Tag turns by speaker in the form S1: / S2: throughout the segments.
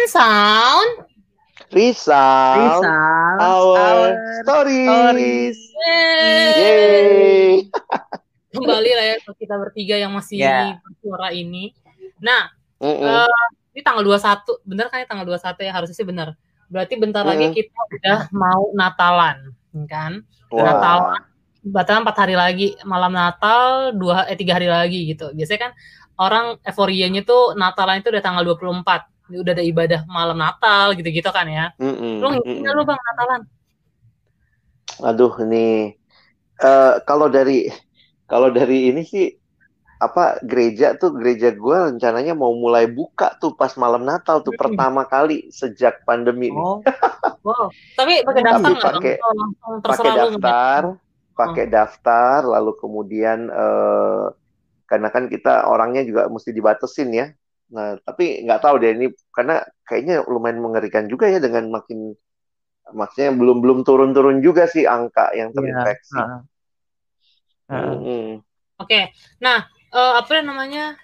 S1: Sound.
S2: Resound our stories. Yeay.
S1: Kembali lah ya ke kita bertiga yang masih bersuara ini. Nah, ini tanggal 21, bener kan ya tanggal 21 ya? Harusnya sih bener. Berarti bentar lagi kita udah mau Natalan, kan? Natalan, batalan 4 hari lagi, malam Natal 3 hari lagi gitu. Biasanya kan orang euforianya tuh Natalan itu udah tanggal 24. Udah ada ibadah malam Natal gitu-gitu kan ya. Lu ngikutin lu Bang Natalan?
S2: Aduh ini kalau dari ini sih gereja gue rencananya mau mulai buka tuh pas malam Natal tuh pertama kali sejak pandemi nih.
S1: Wow. Tapi pakai daftar nggak Bang?
S2: Pakai daftar lalu kemudian karena kan kita orangnya juga mesti dibatasin ya. Nah, tapi nggak tahu deh ini karena kayaknya lumayan mengerikan juga ya dengan maksudnya belum turun-turun juga sih angka yang terinfeksi.
S1: Oke. Nah, apa namanya?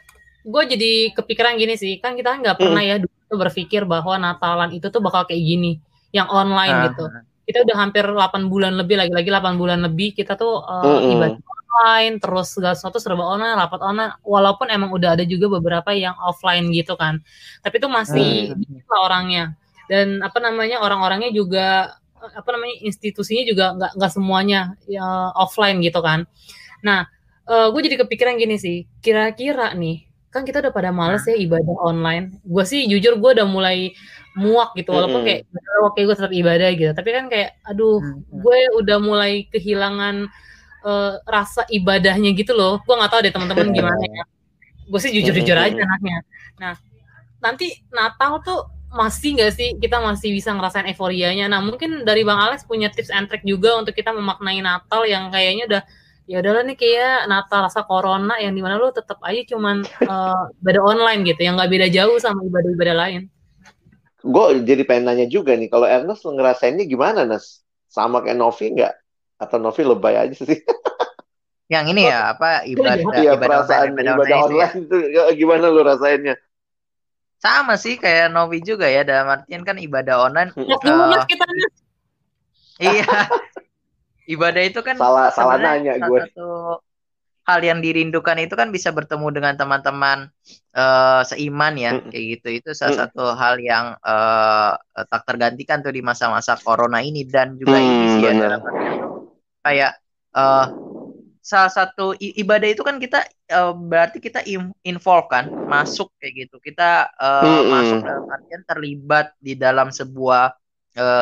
S1: Gue jadi kepikiran gini sih, kan kita nggak pernah ya berpikir bahwa Natalan itu tuh bakal kayak gini, yang online gitu. Kita udah hampir 8 bulan lebih, lagi-lagi 8 bulan lebih kita tuh ibadah online, terus segala sesuatu serba online, rapat online, walaupun emang udah ada juga beberapa yang offline gitu kan. Tapi itu masih dikit lah orangnya. Dan orang-orangnya juga institusinya juga nggak semuanya ya, offline gitu kan. Nah, gue jadi kepikiran gini sih, kira-kira nih, kan kita udah pada males ya ibadah online. Gue sih jujur gue udah mulai muak gitu, walaupun kayak oke gue tetap ibadah gitu, tapi kan kayak aduh, gue udah mulai kehilangan rasa ibadahnya gitu loh. Gue nggak tahu deh teman-teman gimana ya. Gue sih jujur-jujur aja anaknya. Nah, nanti Natal tuh masih nggak sih kita masih bisa ngerasain euforianya? Nah, mungkin dari Bang Alex punya tips and trick juga untuk kita memaknai Natal yang kayaknya udah ya udahlah nih kayak Natal rasa corona yang dimana lu tetap aja cuman ibadah online gitu, yang nggak beda jauh sama ibadah-ibadah lain.
S2: Gue jadi pengen nanya juga nih, kalau Ernest ngerasainnya gimana, Nes? Sama kayak Novi nggak? Atau Novi lebay aja sih?
S3: Yang ini ya,
S2: ibadah online itu gimana lu rasainnya?
S3: Sama sih kayak Novi juga ya, dalam artian kan ibadah online. Iya, ibadah itu kan
S2: salah nanya gue.
S3: Satu hal yang dirindukan itu kan bisa bertemu dengan teman-teman seiman ya, kayak gitu. Itu salah satu hal yang tak tergantikan tuh di masa-masa corona ini. Dan juga ini sih ya, dalam artian tuh kayak salah satu ibadah itu kan kita berarti kita involve kan, masuk kayak gitu. Kita masuk dalam artian terlibat di dalam sebuah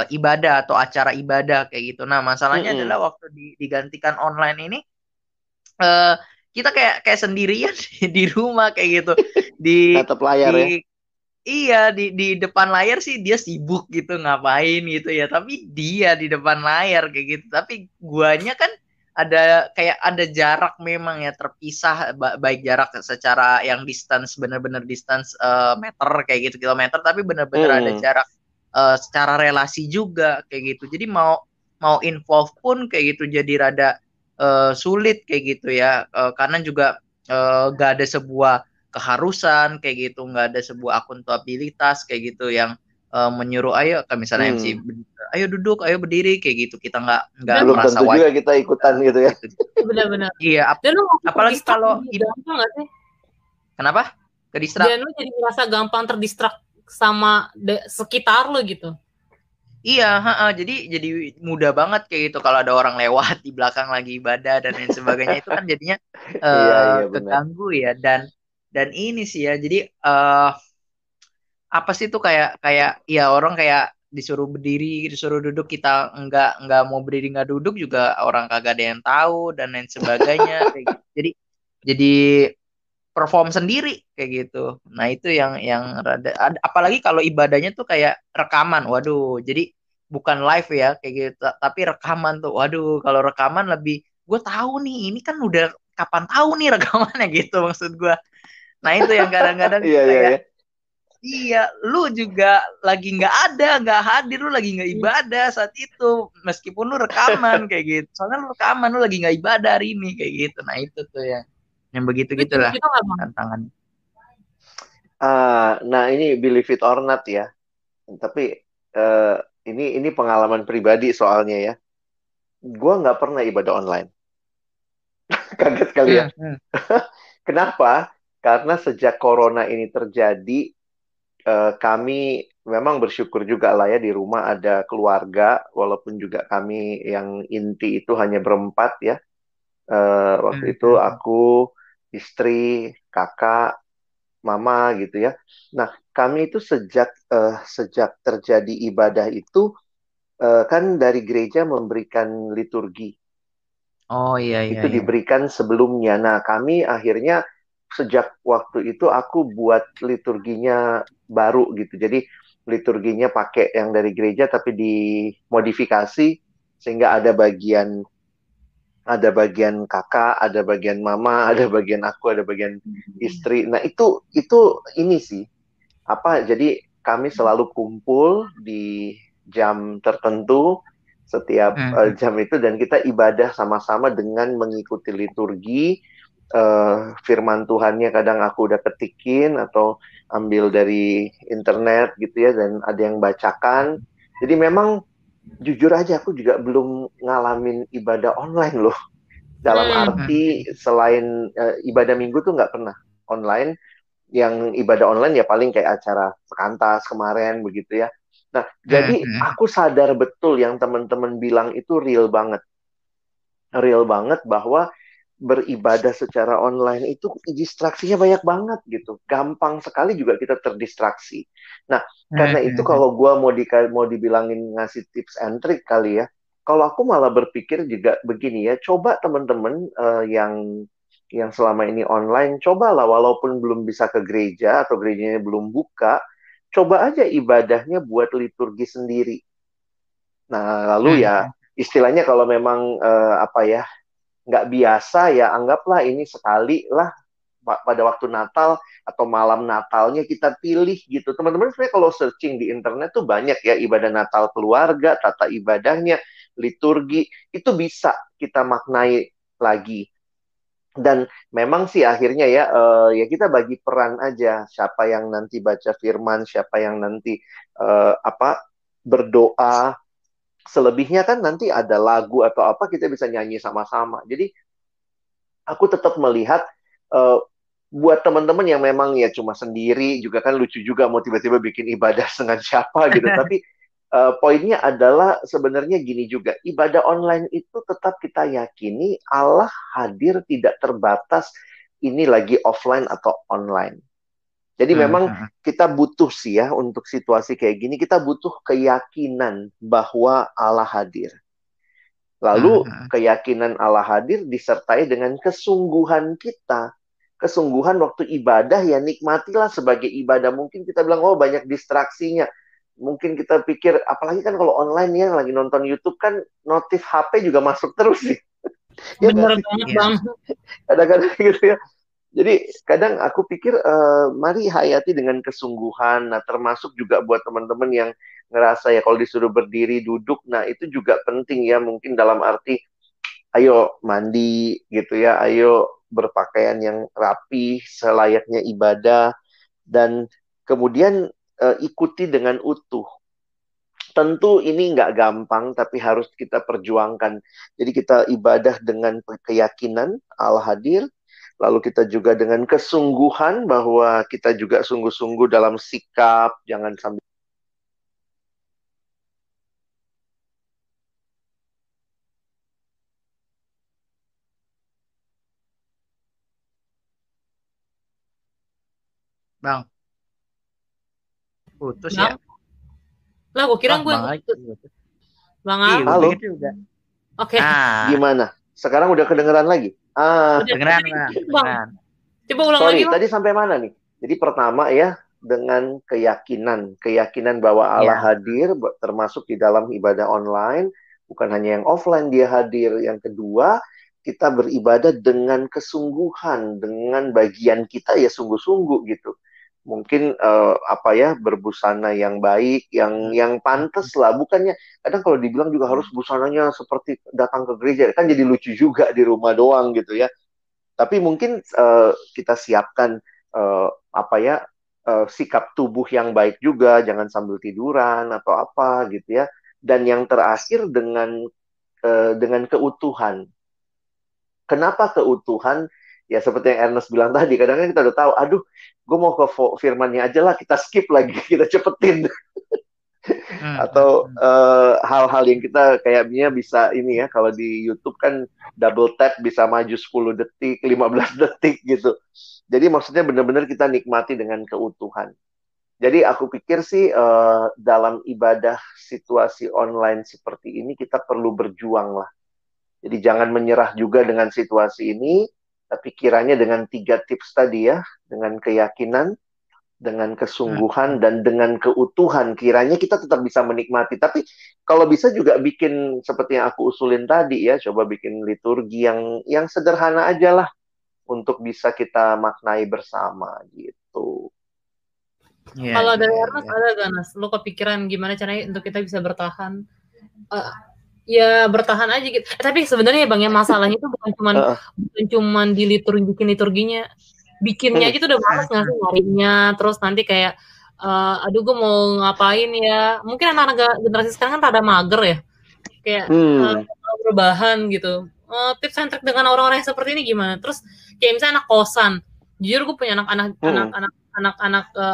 S3: ibadah atau acara ibadah kayak gitu. Nah, masalahnya adalah waktu digantikan online ini kita kayak sendirian di rumah kayak gitu.
S2: Tatap layar ya.
S3: Iya, di depan layar sih dia sibuk gitu ngapain gitu ya. Tapi dia di depan layar kayak gitu. Tapi guanya kan ada jarak memang ya, terpisah, baik jarak secara yang distance, bener-bener distance meter kayak gitu, kilometer, tapi bener-bener ada jarak secara relasi juga kayak gitu. Jadi mau involve pun kayak gitu jadi rada sulit kayak gitu ya, karena juga gak ada sebuah keharusan kayak gitu, nggak ada sebuah akuntabilitas kayak gitu yang menyuruh ayo, kayak misalnya MC ayo duduk, ayo berdiri kayak gitu, kita nggak
S2: belum
S3: merasa
S2: tentu juga kita ikutan gitu ya.
S1: Benar-benar.
S3: Iya, apalagi kalau kenapa kedistrak?
S1: Dan lu jadi merasa gampang terdistrak sama sekitar lu gitu.
S3: Iya, jadi mudah banget kayak gitu kalau ada orang lewat di belakang lagi ibadah dan lain sebagainya. Itu kan jadinya keganggu ya. Dan ini sih ya, jadi apa sih itu kayak ya orang kayak disuruh berdiri, disuruh duduk, kita nggak mau berdiri nggak duduk juga orang kagak ada yang tahu dan lain sebagainya kayak gitu. Jadi perform sendiri kayak gitu. Nah, itu yang rada, apalagi kalau ibadahnya tuh kayak rekaman. Waduh, jadi bukan live ya kayak gitu, tapi rekaman tuh. Waduh, kalau rekaman lebih, gue tahu nih ini kan udah kapan tahu nih rekamannya gitu maksud gue. Nah, itu yang kadang-kadang iya, lu juga lagi nggak hadir, lu lagi nggak ibadah saat itu, meskipun lu rekaman kayak gitu. Soalnya lu rekaman, lu lagi nggak ibadah hari ini kayak gitu. Nah, itu tuh yang begitu-gitulah tantangan.
S2: Nah, ini believe it or not ya. Tapi eh, ini pengalaman pribadi soalnya ya. Gue nggak pernah ibadah online. Kaget kali ya.
S3: Hmm, hmm.
S2: Kenapa? Karena sejak corona ini terjadi, kami memang bersyukur juga lah ya di rumah ada keluarga, walaupun juga kami yang inti itu hanya berempat ya. Waktu
S3: Hmm,
S2: itu
S3: hmm,
S2: aku, istri, kakak, mama gitu ya. Nah, kami itu sejak terjadi ibadah itu kan dari gereja memberikan liturgi.
S3: Oh iya iya
S2: Itu
S3: iya.
S2: diberikan sebelumnya. Nah, kami akhirnya sejak waktu itu aku buat liturginya baru gitu. Jadi liturginya pakai yang dari gereja tapi dimodifikasi sehingga ada bagian kakak, ada bagian mama, ada bagian aku, ada bagian istri. Nah, itu ini sih apa jadi kami selalu kumpul di jam tertentu setiap
S3: Hmm, hmm.
S2: jam itu dan kita ibadah sama-sama dengan mengikuti liturgi. Firman Tuhannya kadang aku udah ketikin atau ambil dari internet gitu ya dan ada yang bacakan. Jadi memang jujur aja aku juga belum ngalamin ibadah online loh. Dalam
S1: Hmm.
S2: arti selain ibadah minggu tuh nggak pernah online. Yang ibadah online ya paling kayak acara sekantas kemarin begitu ya. Nah,
S3: Hmm,
S2: jadi
S3: hmm.
S2: aku sadar betul yang teman-teman bilang itu real banget. Real banget bahwa beribadah secara online itu distraksinya banyak banget gitu. Gampang sekali juga kita terdistraksi. Nah,
S3: Hmm,
S2: karena itu
S3: hmm, hmm.
S2: kalau gue mau dibilangin ngasih tips and trick kali ya. Kalau aku malah berpikir juga begini ya, coba teman-teman yang selama ini online, cobalah walaupun belum bisa ke gereja atau gerejanya belum buka, coba aja ibadahnya buat liturgi sendiri. Nah, lalu
S3: Hmm,
S2: ya
S3: hmm.
S2: istilahnya kalau memang apa ya nggak biasa ya anggaplah ini sekali lah pada waktu Natal atau malam Natalnya kita pilih gitu. Teman-teman sebenarnya kalau searching di internet tuh banyak ya ibadah Natal keluarga, tata ibadahnya, liturgi, itu bisa kita maknai lagi. Dan memang sih akhirnya ya ya kita bagi peran aja siapa yang nanti baca firman, siapa yang nanti apa berdoa. Selebihnya kan nanti ada lagu atau apa kita bisa nyanyi sama-sama. Jadi aku tetap melihat uh, buat teman-teman yang memang ya cuma sendiri juga kan lucu juga mau tiba-tiba bikin ibadah dengan siapa gitu. Tapi poinnya adalah sebenarnya gini juga, ibadah online itu tetap kita yakini Allah hadir tidak terbatas ini lagi offline atau online. Jadi
S3: Hmm,
S2: memang
S3: hmm.
S2: kita butuh sih ya untuk situasi kayak gini, kita butuh keyakinan bahwa Allah hadir.
S3: Hmm,
S2: Lalu
S3: hmm.
S2: keyakinan Allah hadir disertai dengan kesungguhan kita. Kesungguhan waktu ibadah ya nikmatilah sebagai ibadah. Mungkin kita bilang, oh banyak distraksinya. Mungkin kita pikir, apalagi kan kalau online ya, lagi nonton YouTube kan notif HP juga masuk terus sih. Ya nggak
S1: Bener
S2: sih?
S1: banget
S3: Iya.
S1: Bang.
S2: Kadang-kadang gitu ya. Jadi kadang aku pikir mari hayati dengan kesungguhan. Nah termasuk juga buat teman-teman yang ngerasa ya kalau disuruh berdiri duduk, nah itu juga penting ya mungkin dalam arti ayo mandi gitu ya, ayo berpakaian yang rapi selayaknya ibadah dan kemudian ikuti dengan utuh. Tentu ini nggak gampang, tapi harus kita perjuangkan. Jadi kita ibadah dengan keyakinan Allah hadir, lalu kita juga dengan kesungguhan bahwa kita juga sungguh-sungguh dalam sikap, jangan sambil
S3: Bang, putus ya?
S1: Bang, lah gue kira
S3: Wah,
S1: gue
S3: Bang
S1: yang
S3: lagi
S1: putus.
S3: putus.
S1: Bang
S3: Iya,
S1: Al,
S3: gue pikir
S2: halo,
S3: juga.
S1: oke.
S3: Nah,
S2: gimana? Sekarang udah kedengeran lagi?
S1: Udah
S3: kedengeran,
S1: tadi
S3: Bang.
S1: putus, Bang.
S3: Kedengeran.
S1: Coba ulang lagi
S2: Sorry,
S1: Bang.
S2: tadi sampai mana nih? Jadi pertama ya, dengan keyakinan bahwa Allah
S3: Iya.
S2: hadir, termasuk di dalam ibadah online, bukan hanya yang offline dia hadir. Yang kedua, kita beribadah dengan kesungguhan, dengan bagian kita ya sungguh-sungguh gitu. Mungkin apa ya berbusana yang baik, yang pantas lah. Bukannya kadang kalau dibilang juga harus busananya seperti datang ke gereja, kan jadi lucu juga di rumah doang gitu ya. Tapi mungkin kita siapkan apa ya sikap tubuh yang baik juga, jangan sambil tiduran atau apa gitu ya. Dan yang terakhir dengan keutuhan. Kenapa keutuhan? Ya seperti yang Ernest bilang tadi, kadang-kadang kita udah tahu, aduh, gue mau ke firmannya aja lah, kita skip lagi, kita cepetin. Atau hal-hal yang kita kayaknya bisa ini ya, kalau di YouTube kan double tap bisa maju 10 detik, 15 detik gitu. Jadi maksudnya benar-benar kita nikmati dengan keutuhan. Jadi aku pikir sih dalam ibadah situasi online seperti ini kita perlu berjuang lah. Jadi jangan menyerah juga dengan situasi ini, tapi kiranya dengan 3 tips tadi ya, dengan keyakinan, dengan kesungguhan, dan dengan keutuhan, kiranya kita tetap bisa menikmati. Tapi kalau bisa juga bikin seperti yang aku usulin tadi ya, coba bikin liturgi yang sederhana aja lah, untuk bisa kita maknai bersama gitu.
S1: Kalau dari Ernest ada gak, Nas? Lo kepikiran gimana caranya untuk kita bisa bertahan? Ya bertahan aja gitu. Tapi sebenarnya Bang, ya masalahnya itu bukan cuman di liturginya, bikinnya aja tuh udah malas nggak sih nyarinya, terus nanti kayak aduh gue mau ngapain ya. Mungkin anak-anak generasi sekarang kan rada mager ya, kayak berbahan gitu. Tips and trick dengan orang-orang yang seperti ini gimana? Terus kayak misalnya anak kosan, jujur gue punya anak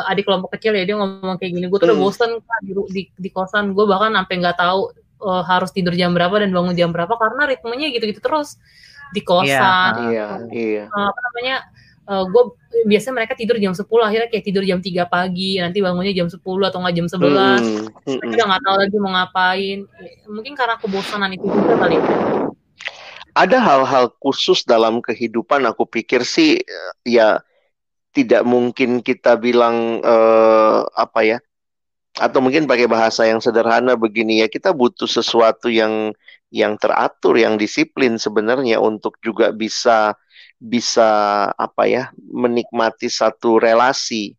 S1: adik kelompok kecil ya, dia ngomong kayak gini, gue tuh udah bosen di kosan, gue bahkan sampai nggak tahu harus tidur jam berapa dan bangun jam berapa karena ritmenya gitu-gitu terus di kosan. Apa namanya? Gue biasanya mereka tidur jam 10, akhirnya kayak tidur jam 3 pagi, nanti bangunnya jam 10 atau nggak jam 11. Mereka udah nggak tahu lagi mau ngapain. Mungkin karena kebosanan itu juga kali.
S2: Ada hal-hal khusus dalam kehidupan, aku pikir sih ya tidak mungkin kita bilang apa ya, atau mungkin pakai bahasa yang sederhana begini ya, kita butuh sesuatu yang teratur, yang disiplin sebenarnya untuk juga bisa apa ya, menikmati satu relasi.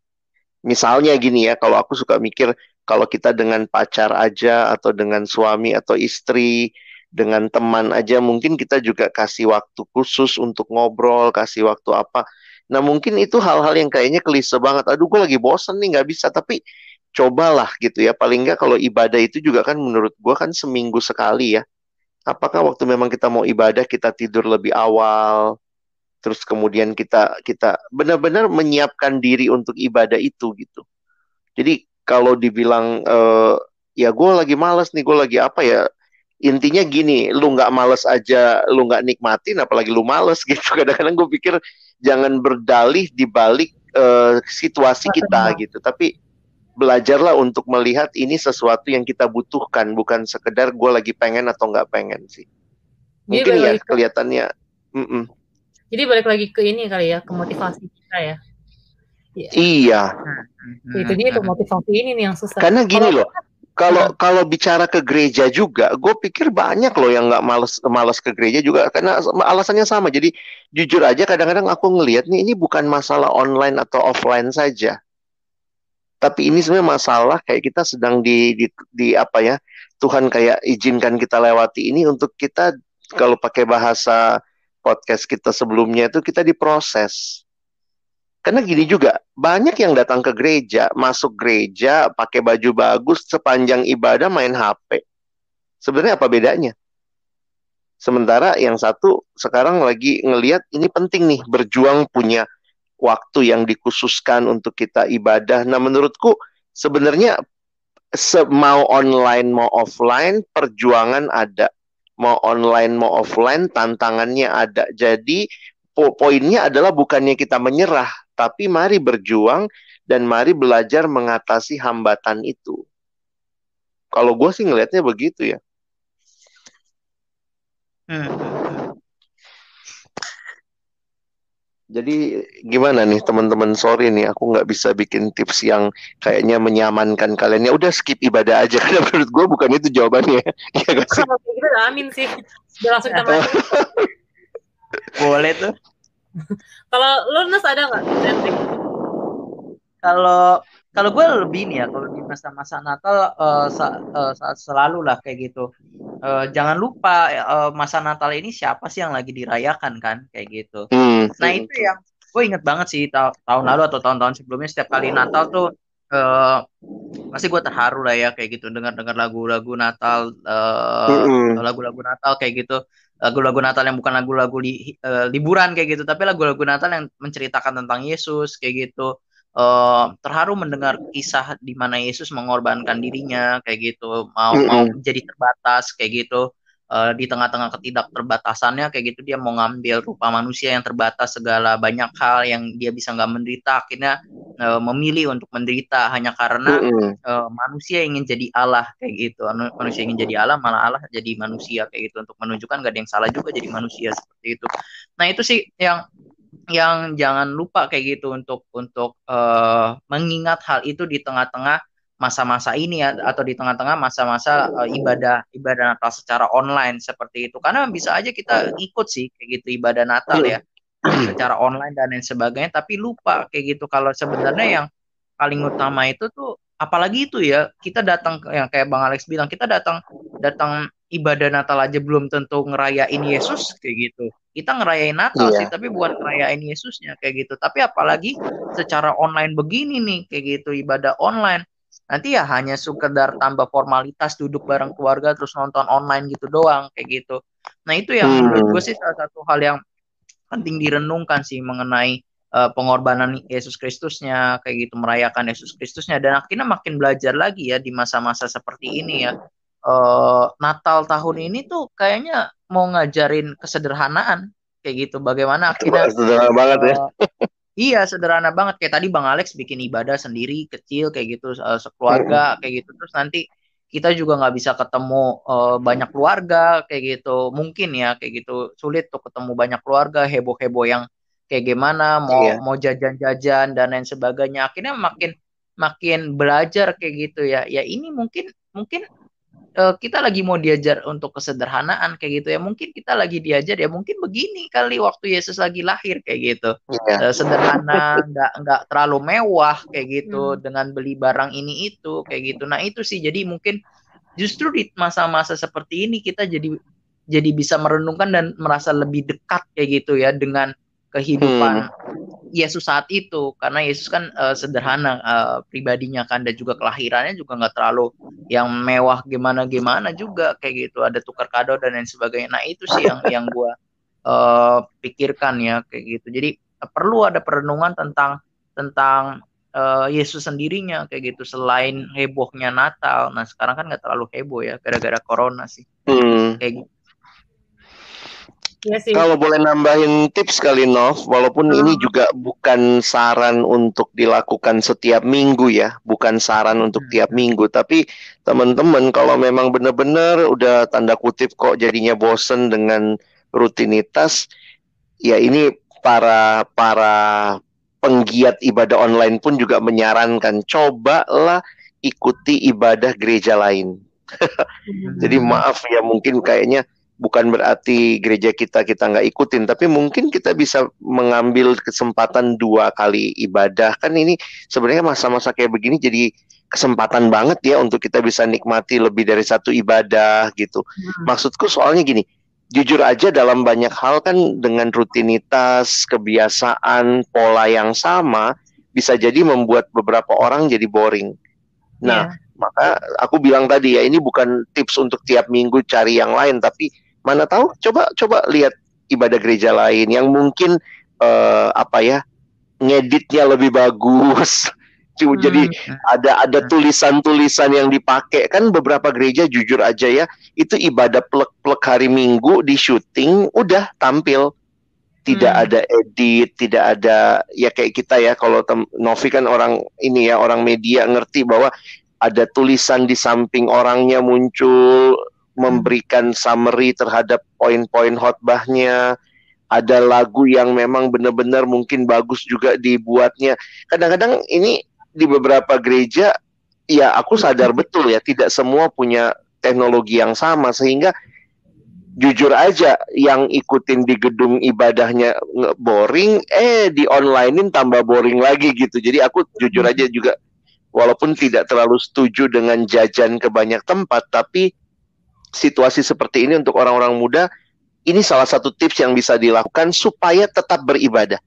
S2: Misalnya gini ya, kalau aku suka mikir, kalau kita dengan pacar aja atau dengan suami atau istri, dengan teman aja, mungkin kita juga kasih waktu khusus untuk ngobrol, kasih waktu apa. Nah mungkin itu hal-hal yang kayaknya klise banget. Aduh gue lagi bosen nih, nggak bisa. Tapi cobalah gitu ya. Paling nggak kalau ibadah itu juga kan menurut gue kan seminggu sekali ya. Apakah waktu memang kita mau ibadah kita tidur lebih awal, terus kemudian kita benar-benar menyiapkan diri untuk ibadah itu gitu. Jadi kalau dibilang ya gue lagi malas nih, gue lagi apa ya, intinya gini, lu nggak males aja, lu nggak nikmatin, apalagi lu males gitu. Kadang-kadang gue pikir jangan berdalih di balik situasi kita gitu, tapi belajarlah untuk melihat ini sesuatu yang kita butuhkan, bukan sekedar gue lagi pengen atau nggak pengen sih. Mungkin ya kelihatannya.
S1: Jadi balik lagi ke ini kali ya, ke motivasi kita ya.
S2: Iya.
S1: Itu dia tuh motivasi ini nih yang susah.
S2: Karena gini loh, kalau bicara ke gereja juga, gue pikir banyak loh yang nggak malas ke gereja juga karena alasannya sama. Jadi jujur aja kadang-kadang aku ngelihat nih, ini bukan masalah online atau offline saja. Tapi ini sebenarnya masalah kayak kita sedang di apa ya, Tuhan kayak izinkan kita lewati ini untuk kita, kalau pakai bahasa podcast kita sebelumnya itu, kita diproses. Karena gini juga, banyak yang datang ke gereja, masuk gereja, pakai baju bagus, sepanjang ibadah main HP. Sebenarnya apa bedanya? Sementara yang satu sekarang lagi ngelihat ini penting nih, berjuang punya waktu yang dikhususkan untuk kita ibadah. Nah menurutku sebenarnya mau online mau offline, perjuangan ada. Mau online mau offline, tantangannya ada. Jadi poinnya adalah bukannya kita menyerah, tapi mari berjuang dan mari belajar mengatasi hambatan itu. Kalau gue sih ngelihatnya begitu ya. Jadi gimana nih teman-teman, sorry nih aku nggak bisa bikin tips yang kayaknya menyamankan kalian. Ya udah skip ibadah aja, karena menurut gue bukan itu jawabannya. Ya gak sih?
S1: Kalau kita udah amin sih, udah langsung kita maju.
S3: Boleh tuh.
S1: Kalau lu Nas ada nggak?
S3: Kalau gue lebih nih ya, kalau di masa-masa Natal selalu lah kayak gitu. Jangan lupa masa Natal ini siapa sih yang lagi dirayakan kan, kayak gitu. Nah itu gue inget banget sih tahun lalu atau tahun-tahun sebelumnya setiap kali Natal tuh pasti gue terharu lah ya kayak gitu dengar lagu-lagu Natal, lagu-lagu Natal kayak gitu, lagu-lagu Natal yang bukan lagu-lagu liburan kayak gitu, tapi lagu-lagu Natal yang menceritakan tentang Yesus kayak gitu. Terharu mendengar kisah di mana Yesus mengorbankan dirinya kayak gitu, mau jadi terbatas kayak gitu. Di tengah-tengah ketidakterbatasannya kayak gitu dia mau ngambil rupa manusia yang terbatas, segala banyak hal yang dia bisa nggak menderita, akhirnya memilih untuk menderita hanya karena manusia ingin jadi Allah kayak gitu. Manusia ingin jadi Allah, malah Allah jadi manusia kayak gitu, untuk menunjukkan gak ada yang salah juga jadi manusia seperti itu. Nah itu sih yang jangan lupa kayak gitu, untuk mengingat hal itu di tengah-tengah masa-masa ini ya, atau di tengah-tengah masa-masa ibadah Natal secara online seperti itu, karena bisa aja kita ikut sih kayak gitu ibadah Natal ya secara online dan lain sebagainya, tapi lupa kayak gitu kalau sebenarnya yang paling utama itu tuh, apalagi itu ya, kita datang yang kayak Bang Alex bilang, kita datang ibadah Natal aja belum tentu ngerayain Yesus kayak gitu. Kita ngerayain Natal sih, tapi bukan ngerayain Yesusnya kayak gitu. Tapi apalagi secara online begini nih kayak gitu, ibadah online. Nanti ya hanya sekedar tambah formalitas, duduk bareng keluarga terus nonton online gitu doang kayak gitu. Nah itu yang menurut gue sih salah satu hal yang penting direnungkan sih, mengenai pengorbanan Yesus Kristusnya kayak gitu, merayakan Yesus Kristusnya, dan akhirnya makin belajar lagi ya di masa-masa seperti ini ya. Natal tahun ini tuh kayaknya mau ngajarin kesederhanaan kayak gitu, bagaimana akhirnya
S2: sederhana banget ya.
S3: Iya, sederhana banget. Kayak tadi Bang Alex bikin ibadah sendiri, kecil, kayak gitu, sekeluarga, kayak gitu. Terus nanti kita juga nggak bisa ketemu banyak keluarga, kayak gitu. Mungkin ya, kayak gitu. Sulit tuh ketemu banyak keluarga, heboh-heboh yang kayak gimana, mau jajan-jajan, dan lain sebagainya. Akhirnya makin belajar kayak gitu ya. Ya ini mungkin kita lagi mau diajar untuk kesederhanaan kayak gitu ya, mungkin kita lagi diajar ya, mungkin begini kali waktu Yesus lagi lahir kayak gitu, sederhana, nggak terlalu mewah kayak gitu, dengan beli barang ini itu kayak gitu. Nah itu sih, jadi mungkin justru di masa-masa seperti ini kita jadi bisa merenungkan dan merasa lebih dekat kayak gitu ya dengan kehidupan Yesus saat itu, karena Yesus kan sederhana pribadinya kan, dan juga kelahirannya juga nggak terlalu yang mewah gimana juga kayak gitu, ada tukar kado dan lain sebagainya. Nah itu sih yang gue pikirkan ya kayak gitu. Jadi perlu ada perenungan tentang Yesus sendirinya kayak gitu, selain hebohnya Natal. Nah sekarang kan nggak terlalu heboh ya gara-gara corona sih kayak gitu.
S1: Ya sih.
S2: Kalau boleh nambahin tips kali Nov, walaupun ini juga bukan saran untuk dilakukan setiap minggu ya, bukan saran untuk tiap minggu, tapi teman-teman kalau memang benar-benar udah tanda kutip kok jadinya bosen dengan rutinitas, ya ini para penggiat ibadah online pun juga menyarankan, cobalah ikuti ibadah gereja lain. Jadi maaf ya, mungkin kayaknya bukan berarti gereja kita nggak ikutin, tapi mungkin kita bisa mengambil kesempatan 2 kali ibadah. Kan ini sebenarnya masa-masa kayak begini jadi kesempatan banget ya untuk kita bisa nikmati lebih dari satu ibadah gitu. Maksudku soalnya gini, jujur aja dalam banyak hal kan dengan rutinitas, kebiasaan, pola yang sama bisa jadi membuat beberapa orang jadi boring. Nah, maka aku bilang tadi ya, ini bukan tips untuk tiap minggu cari yang lain, tapi mana tahu coba lihat ibadah gereja lain yang mungkin ngeditnya lebih bagus. Jadi ada tulisan-tulisan yang dipakai, kan beberapa gereja jujur aja ya, itu ibadah plek-plek hari Minggu di syuting udah tampil. Tidak ada edit, tidak ada ya kayak kita ya, kalau Novi kan orang ini ya, orang media, ngerti bahwa ada tulisan di samping orangnya muncul memberikan summary terhadap poin-poin khotbahnya. Ada lagu yang memang benar-benar mungkin bagus juga dibuatnya. Kadang-kadang ini di beberapa gereja, ya aku sadar betul ya, tidak semua punya teknologi yang sama, sehingga jujur aja yang ikutin di gedung ibadahnya boring, di onlinein tambah boring lagi gitu. Jadi aku jujur aja juga, walaupun tidak terlalu setuju dengan jajan ke banyak tempat, tapi situasi seperti ini untuk orang-orang muda, ini salah satu tips yang bisa dilakukan supaya tetap beribadah.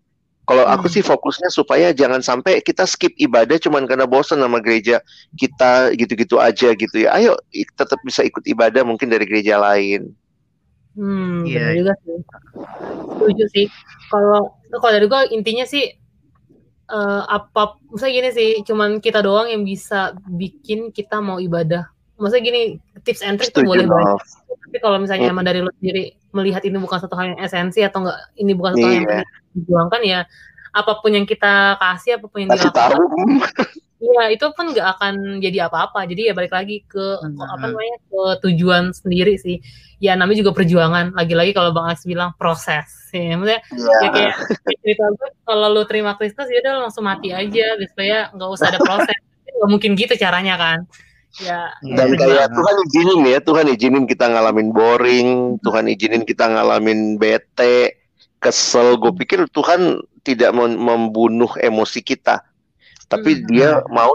S2: Kalau aku sih fokusnya supaya jangan sampai kita skip ibadah cuman karena bosan sama gereja kita gitu-gitu aja gitu ya. Ayo tetap bisa ikut ibadah mungkin dari gereja lain.
S1: Benar juga sih. Setuju sih. Kalau dari gue intinya sih misalnya gini sih, cuman kita doang yang bisa bikin kita mau ibadah. Maksudnya gini, tips and trick tuh boleh banyak. Tapi kalau misalnya emang dari lo sendiri melihat ini bukan satu hal yang esensi atau enggak, ini bukan satu hal yang penting dijuangkan ya, apapun yang kita kasih, apapun yang dilakukan, iya itu pun nggak akan jadi apa-apa. Jadi ya balik lagi ke ke tujuan sendiri sih. Ya namanya juga perjuangan. Lagi-lagi kalau Bang Alex bilang proses. Ya, maksudnya ya kayak cerita gue, kalau lu terima Kristus ya udah langsung mati aja, supaya nggak usah ada proses. Nggak mungkin gitu caranya kan. Ya.
S2: Dan kayak Tuhan izinin kita ngalamin boring, Tuhan izinin kita ngalamin bete, kesel. Gue pikir Tuhan tidak membunuh emosi kita, tapi dia mau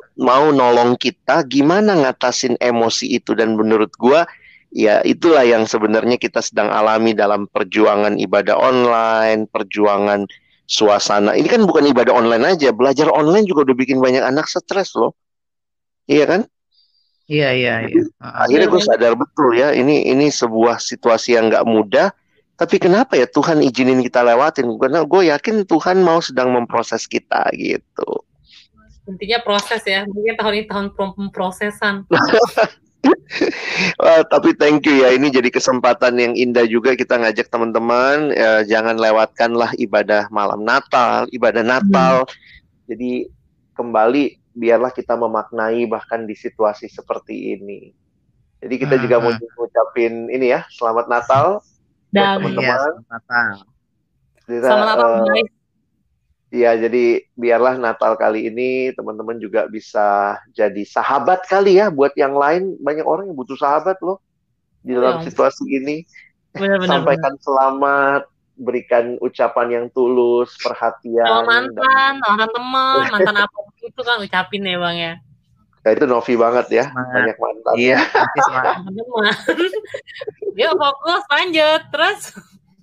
S2: nolong kita gimana ngatasin emosi itu. Dan menurut gue ya itulah yang sebenarnya kita sedang alami dalam perjuangan ibadah online, perjuangan suasana. Ini kan bukan ibadah online aja, belajar online juga udah bikin banyak anak stres loh. Iya kan?
S3: Iya.
S2: Akhirnya gue sadar betul ya, ini sebuah situasi yang nggak mudah. Tapi kenapa ya Tuhan izinin kita lewatin? Karena gue yakin Tuhan mau sedang memproses kita gitu.
S1: Intinya proses ya, mungkin tahun ini tahun pemprosesan.
S2: Tapi thank you ya, ini jadi kesempatan yang indah juga kita ngajak teman-teman, jangan lewatkanlah ibadah malam Natal, ibadah Natal. Jadi kembali biarlah kita memaknai bahkan di situasi seperti ini. Jadi kita juga mau ngucapin ini ya, selamat Natal buat teman-teman.
S1: Selamat Natal guys.
S2: Iya, jadi biarlah Natal kali ini teman-teman juga bisa jadi sahabat kali ya buat yang lain. Banyak orang yang butuh sahabat loh di dalam situasi ini. Sampaikan selamat, berikan ucapan yang tulus, perhatian.
S1: Kalau mantan teman, mantan apa itu kan ucapin ya Bang ya.
S2: Nah, itu Novi banget ya, banyak mantan.
S3: Iya,
S1: teman-teman. Yuk fokus, lanjut terus.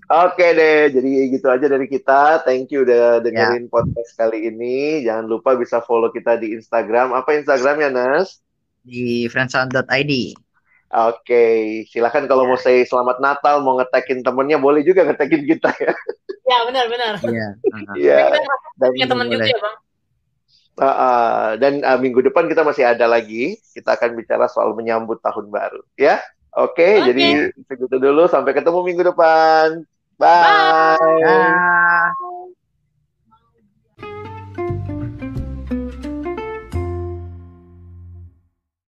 S2: Oke deh, jadi gitu aja dari kita. Thank you udah dengerin podcast kali ini. Jangan lupa bisa follow kita di Instagram. Apa Instagramnya, Nas?
S3: Di friendsound.id.
S2: Oke, silakan kalau mau say selamat Natal, mau nge-tagin temennya, boleh juga nge-tagin kita ya.
S1: Ya, benar.
S2: Iya.
S1: Dan punya teman juga ya, Bang.
S2: Dan minggu depan kita masih ada lagi. Kita akan bicara soal menyambut tahun baru. Ya, Oke. Jadi segitu dulu. Sampai ketemu minggu depan. Bye.